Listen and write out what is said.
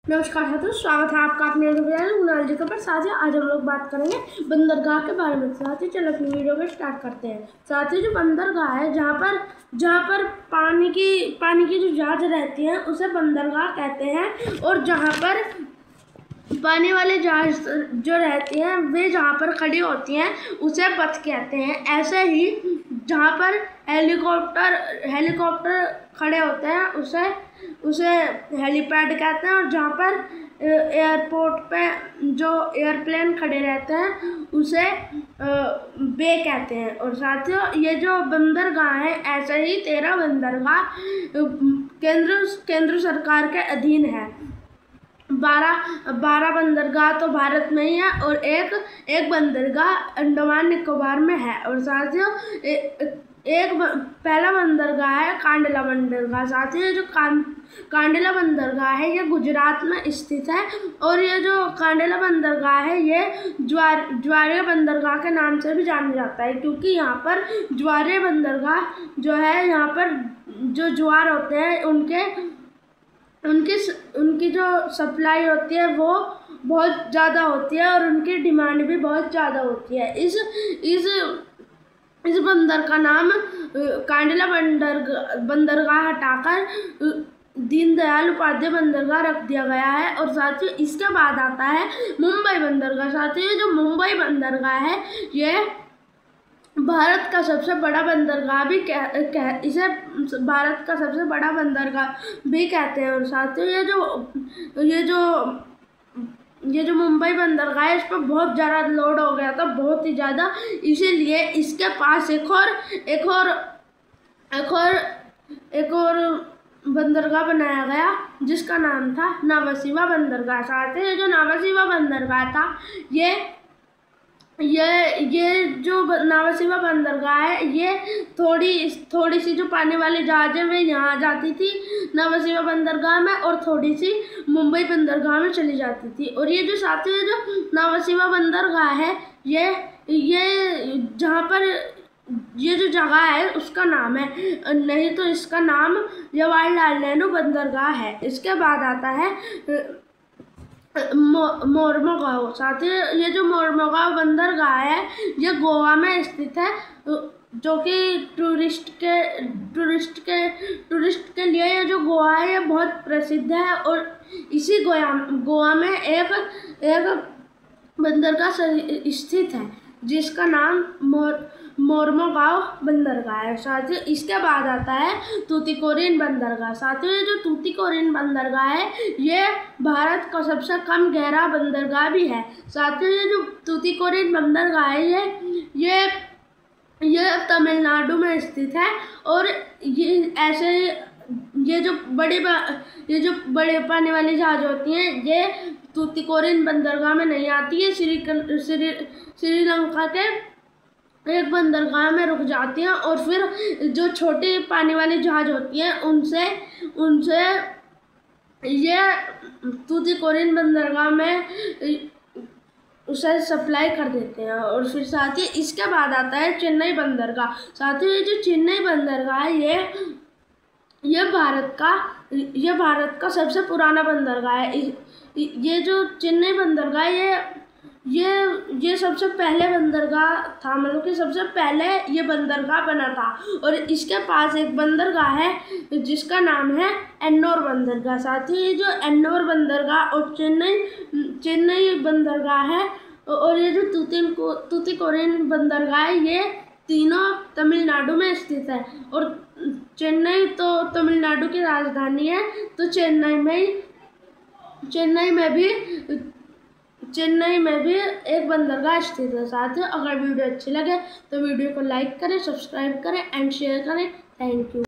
नमस्कार साथियों, स्वागत है आपका अपने कुणाल जी पर। साथियों, आज हम लोग बात करेंगे बंदरगाह के बारे में। साथियों, चलो अपनी वीडियो को स्टार्ट करते हैं। साथियों, जो बंदरगाह है जहाँ पर पानी की जो जहाज रहती हैं उसे बंदरगाह कहते हैं। और जहाँ पर पानी वाले जहाज जो रहती हैं वे जहाँ पर खड़ी होती हैं उसे पथ कहते हैं। ऐसे ही जहाँ पर हेलीकॉप्टर खड़े होते हैं उसे हेलीपैड कहते हैं। और जहाँ पर एयरपोर्ट पे जो एयरप्लेन खड़े रहते हैं उसे बे कहते हैं। और साथियों, ये जो बंदरगाह है, ऐसे ही 13 बंदरगाह केंद्र सरकार के अधीन है। 12 बंदरगाह तो भारत में ही है और एक बंदरगाह अंडमान निकोबार में है। और साथियों, पहला बंदरगाह है कांडला बंदरगाह। साथियों, जो कांडला बंदरगाह है ये गुजरात में स्थित है। और ये जो कांडला बंदरगाह है ये ज्वारीय बंदरगाह के नाम से भी जाना जाता है, क्योंकि यहाँ पर ज्वारीय बंदरगाह जो है, यहाँ पर जो ज्वार होते हैं उनकी जो सप्लाई होती है वो बहुत ज़्यादा होती है और उनकी डिमांड भी बहुत ज़्यादा होती है। इस बंदर का नाम कांडला बंदरगाह हटाकर दीनदयाल उपाध्याय बंदरगाह रख दिया गया है। और साथियों, इसके बाद आता है मुंबई बंदरगाह। साथियों, जो मुंबई बंदरगाह है ये भारत का सबसे बड़ा बंदरगाह भी इसे भारत का सबसे बड़ा बंदरगाह भी कहते हैं। और साथियों, ये जो मुंबई बंदरगाह है इस पर बहुत ज़्यादा लोड हो गया था, बहुत ही ज़्यादा। इसीलिए इसके पास एक और बंदरगाह बनाया गया जिसका नाम था नावासीवा बंदरगाह। साथियों, ये जो नावासीवा बंदरगाह था ये जो नावासीवा बंदरगाह है ये थोड़ी सी जो पानी वाली जहाज़ें वे यहाँ जाती थी नावासीवा बंदरगाह में, और थोड़ी सी मुंबई बंदरगाह में चली जाती थी। और ये जो साथियों जो नावासीवा बंदरगाह है ये जहाँ पर ये जो जगह है उसका नाम है, नहीं तो इसका नाम जवाहरलाल नेहरू बंदरगाह है। इसके बाद आता है मोरमुगांव। साथियों, ये जो मोरमुगांव बंदरगाह है ये गोवा में स्थित है, जो कि टूरिस्ट के लिए ये जो गोवा है ये बहुत प्रसिद्ध है। और इसी गोवा में एक बंदरगाह स्थित है जिसका नाम मोरमुगांव बंदरगाह है। साथियों, इसके बाद आता है तूतीकोरिन बंदरगाह। साथियों, ये जो तूतीकोरिन बंदरगाह है ये भारत का सबसे कम गहरा बंदरगाह भी है। साथियों, ये जो तूतीकोरिन बंदरगाह है ये तमिलनाडु में स्थित है। और ये जो बड़े पानी वाली जहाज होती हैं ये तूतीकोरिन बंदरगाह में नहीं आती है, श्रीलंका के एक बंदरगाह में रुक जाती हैं। और फिर जो छोटी पानी वाली जहाज होती हैं उनसे ये तूतीकोरिन बंदरगाह में उसे सप्लाई कर देते हैं। और फिर साथ ही इसके बाद आता है चेन्नई बंदरगाह। साथ ही ये जो चेन्नई बंदरगाह है ये भारत का सबसे पुराना बंदरगाह है। ये जो चेन्नई बंदरगाह ये सबसे पहले बंदरगाह था, मतलब कि सबसे पहले ये बंदरगाह बना था। और इसके पास एक बंदरगाह है जिसका नाम है एन्नोर बंदरगाह। साथ ही ये जो एन्नोर बंदरगाह और चेन्नई बंदरगाह है और ये जो तूतीकोरिन बंदरगाह है ये तीनों तमिलनाडु में स्थित है। और चेन्नई तो तमिलनाडु की राजधानी है, तो चेन्नई में भी एक बंदरगाह स्थित है। साथियों, अगर वीडियो अच्छी लगे तो वीडियो को लाइक करें, सब्सक्राइब करें एंड शेयर करें। Thank you.